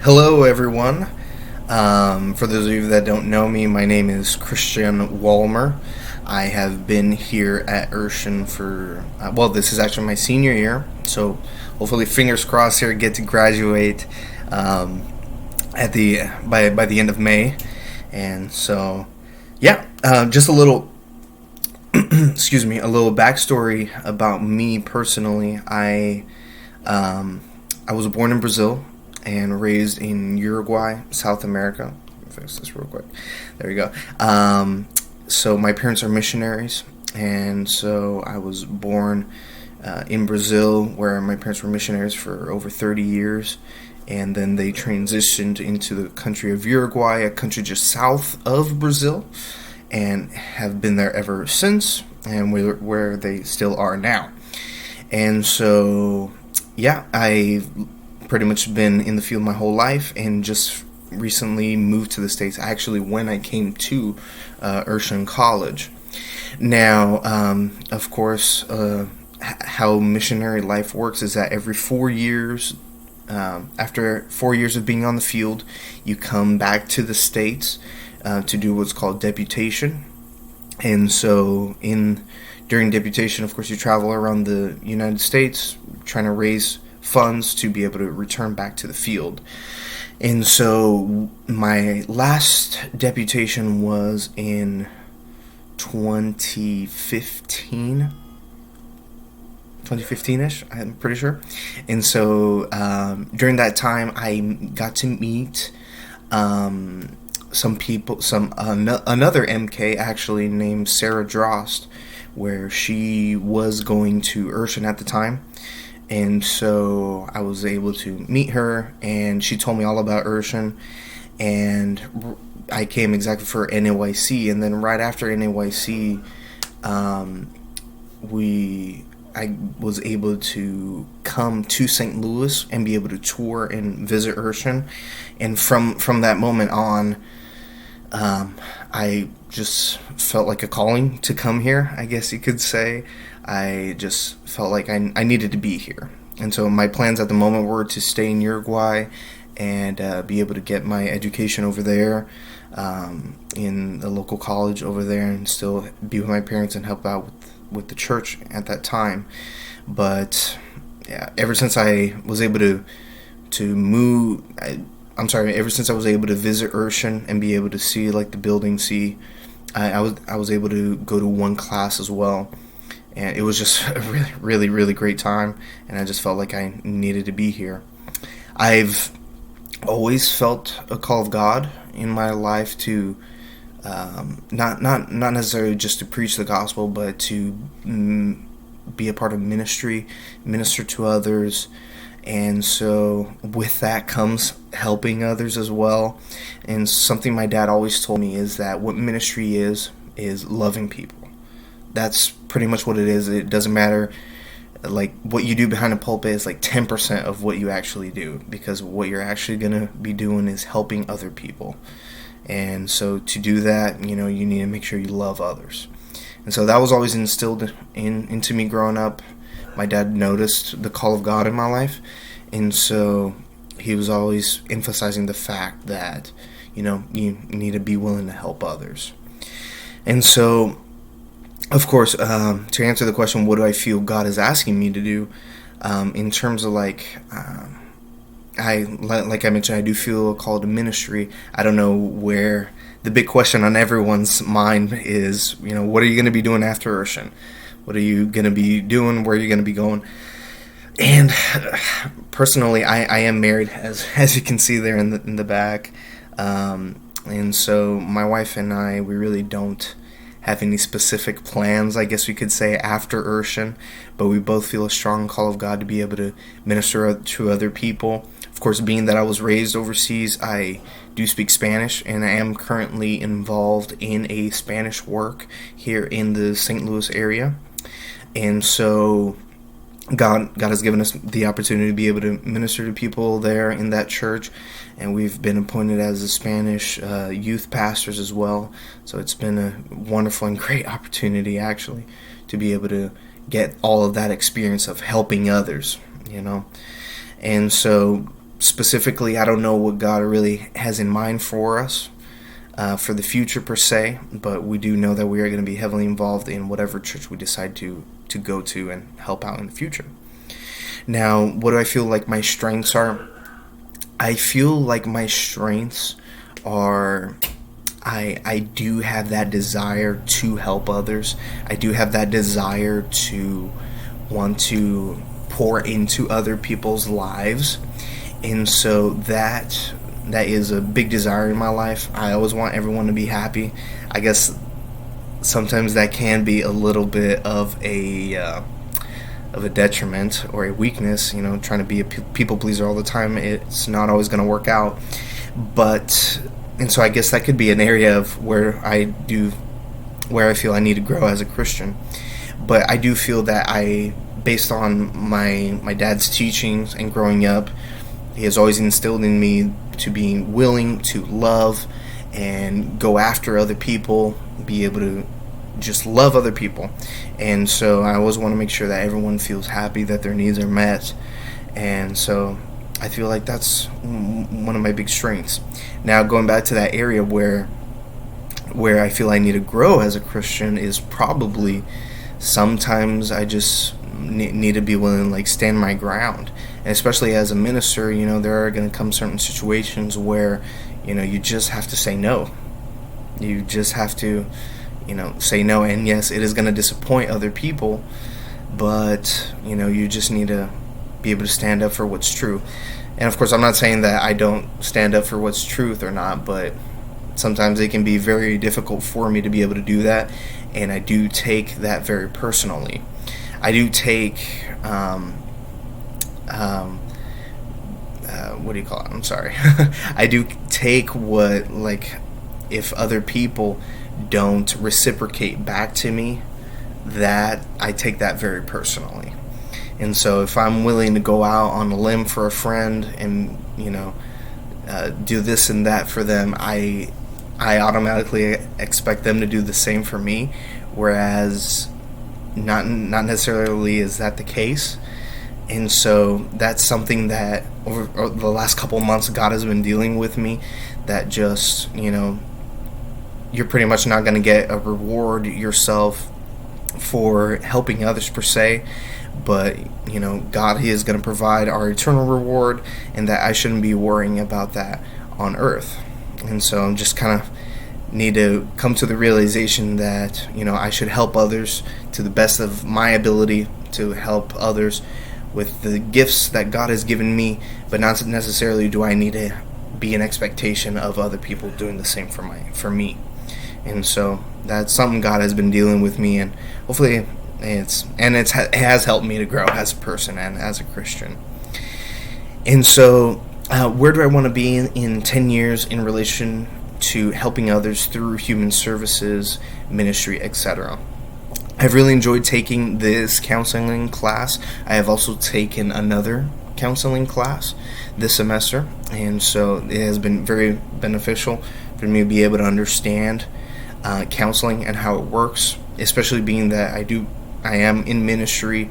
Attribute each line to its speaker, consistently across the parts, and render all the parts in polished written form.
Speaker 1: Hello, everyone. For those of you that don't know me, my name is Christian Walmer. I have been here at Urshan for, this is actually my senior year, so hopefully, fingers crossed here, get to graduate um, by the end of May. And so, yeah, just a little, excuse me, a little backstory about me personally. I was born in Brazil and raised in Uruguay, South America. Let me fix this real quick. There we go. So my parents are missionaries, and so I was born in Brazil, where my parents were missionaries for over 30 years, and then they transitioned into the country of Uruguay, a country just south of Brazil, and have been there ever since, and where they still are now. And so, yeah, I've pretty much been in the field my whole life, and just recently moved to the States, actually, when I came to Urshan College. Now, of course, how missionary life works is that every 4 years, after 4 years of being on the field, you come back to the States to do what's called deputation. And so, during deputation, of course, you travel around the United States trying to raise funds to be able to return back to the field. And so, my last deputation was in 2015, 2015-ish, I'm pretty sure. And so, during that time, I got to meet some people, another MK actually named Sarah Drost, where she was going to Urshan at the time. And so I was able to meet her, and she told me all about Urshan, and I came exactly for NAYC. And then right after NAYC, I was able to come to St. Louis and be able to tour and visit Urshan. And from that moment on, I just felt like a calling to come here, I guess you could say. I just felt like I needed to be here. And so my plans at the moment were to stay in Uruguay and be able to get my education over there in the local college over there, and still be with my parents and help out with the church at that time. But yeah, ever since I was able to move, ever since I was able to visit Urshan and be able to see like the building, I was able to go to one class as well, and it was just a really, really, really great time, and I just felt like I needed to be here. I've always felt a call of God in my life to not necessarily just to preach the gospel, but to be a part of ministry, minister to others. And so with that comes helping others as well. And something my dad always told me is that what ministry is loving people. That's pretty much what it is. It doesn't matter, like, what you do behind a pulpit is like 10% of what you actually do, because what you're actually going to be doing is helping other people. And so to do that, you need to make sure you love others. And so that was always instilled into me growing up. My dad noticed the call of God in my life, and so he was always emphasizing the fact that, you need to be willing to help others. And so, of course, to answer the question, what do I feel God is asking me to do, in terms of like I mentioned, I do feel a call to ministry. I don't know where the big question on everyone's mind is, what are you going to be doing after Urshan? What are you going to be doing? Where are you going to be going? And personally, I am married, as you can see there in the back. And so my wife and I, we really don't have any specific plans, I guess we could say, after Urshan, but we both feel a strong call of God to be able to minister to other people. Of course, being that I was raised overseas, I do speak Spanish, and I am currently involved in a Spanish work here in the St. Louis area. And so God has given us the opportunity to be able to minister to people there in that church, and we've been appointed as the Spanish youth pastors as well. So it's been a wonderful and great opportunity, actually, to be able to get all of that experience of helping others, And so Specifically, I don't know what God really has in mind for us for the future per se, but we do know that we are going to be heavily involved in whatever church we decide to go to and help out in the future. Now, what do I feel like my strengths are? I feel like my strengths are I do have that desire to help others. I do have that desire to want to pour into other people's lives. And so that is a big desire in my life. I always want everyone to be happy. I guess sometimes that can be a little bit of a detriment or a weakness. Trying to be a people pleaser all the time, it's not always going to work out. And so I guess that could be an area of where I feel I need to grow as a Christian. But I do feel that based on my dad's teachings and growing up, he has always instilled in me to be willing to love and go after other people, be able to just love other people. And so I always want to make sure that everyone feels happy, that their needs are met. And so I feel like that's one of my big strengths. Now, going back to that area where I feel I need to grow as a Christian is probably sometimes I just need to be willing to stand my ground. And especially as a minister, there are going to come certain situations where you just have to say no. You just have to say no. And yes, it is going to disappoint other people, but you just need to be able to stand up for what's true. And of course, I'm not saying that I don't stand up for what's truth or not, but sometimes it can be very difficult for me to be able to do that, and I do take that very personally. I do take what do you call it? I'm sorry. I do take what, if other people don't reciprocate back to me, that I take that very personally. And so if I'm willing to go out on a limb for a friend and do this and that for them, I automatically expect them to do the same for me, whereas not necessarily is that the case. And so that's something that over the last couple of months God has been dealing with me, that just you're pretty much not going to get a reward yourself for helping others per se, but God, He is going to provide our eternal reward, and that I shouldn't be worrying about that on earth. And so I'm just kind of need to come to the realization that I should help others to the best of my ability, to help others with the gifts that God has given me, but not necessarily do I need to be an expectation of other people doing the same for me. And so that's something God has been dealing with me, and hopefully it has helped me to grow as a person and as a Christian. And so where do I want to be in 10 years in relation to helping others through human services, ministry, etc.? I've really enjoyed taking this counseling class. I have also taken another counseling class this semester, and so it has been very beneficial for me to be able to understand counseling and how it works, especially being that I am in ministry,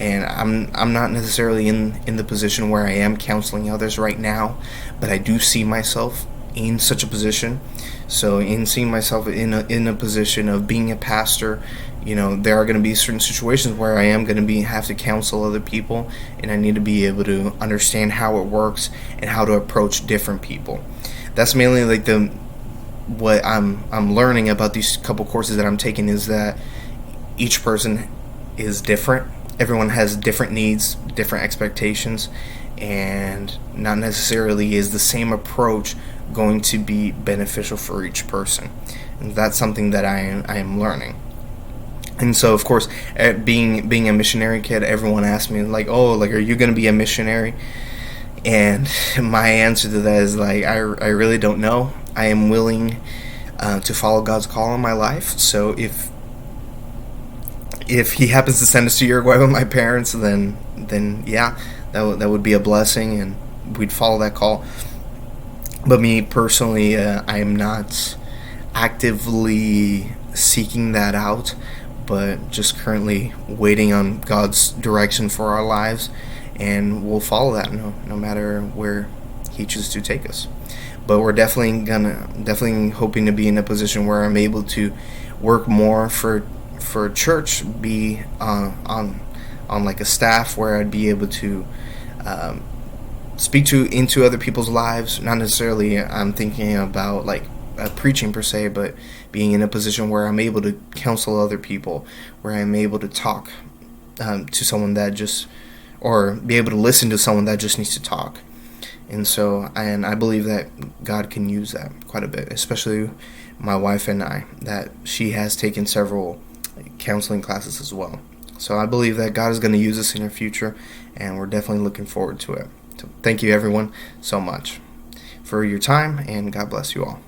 Speaker 1: and I'm not necessarily in the position where I am counseling others right now, but I do see myself in such a position. So in seeing myself in a position of being a pastor, there are going to be certain situations where I am going to have to counsel other people, and I need to be able to understand how it works and how to approach different people. That's mainly what I'm learning about these couple courses that I'm taking, is that each person is different. Everyone has different needs, different expectations, and not necessarily is the same approach going to be beneficial for each person. And that's something that I am learning. And so, of course, being a missionary kid, everyone asks me, are you going to be a missionary? And my answer to that is, I really don't know. I am willing to follow God's call in my life. So if He happens to send us to Uruguay with my parents, then yeah, that would be a blessing, and we'd follow that call. But me personally, I am not actively seeking that out, but just currently waiting on God's direction for our lives. and we'll follow that no matter where He chooses to take us. But we're definitely hoping to be in a position where I'm able to work more for church, be on like a staff where I'd be able to speak into other people's lives. Not necessarily I'm thinking about like preaching per se, but being in a position where I'm able to counsel other people, where I'm able to talk to someone that just, or be able to listen to someone that just needs to talk. And I believe that God can use that quite a bit, especially my wife and I, that she has taken several counseling classes as well. So I believe that God is going to use us in our future, and we're definitely looking forward to it. So thank you everyone so much for your time, and God bless you all.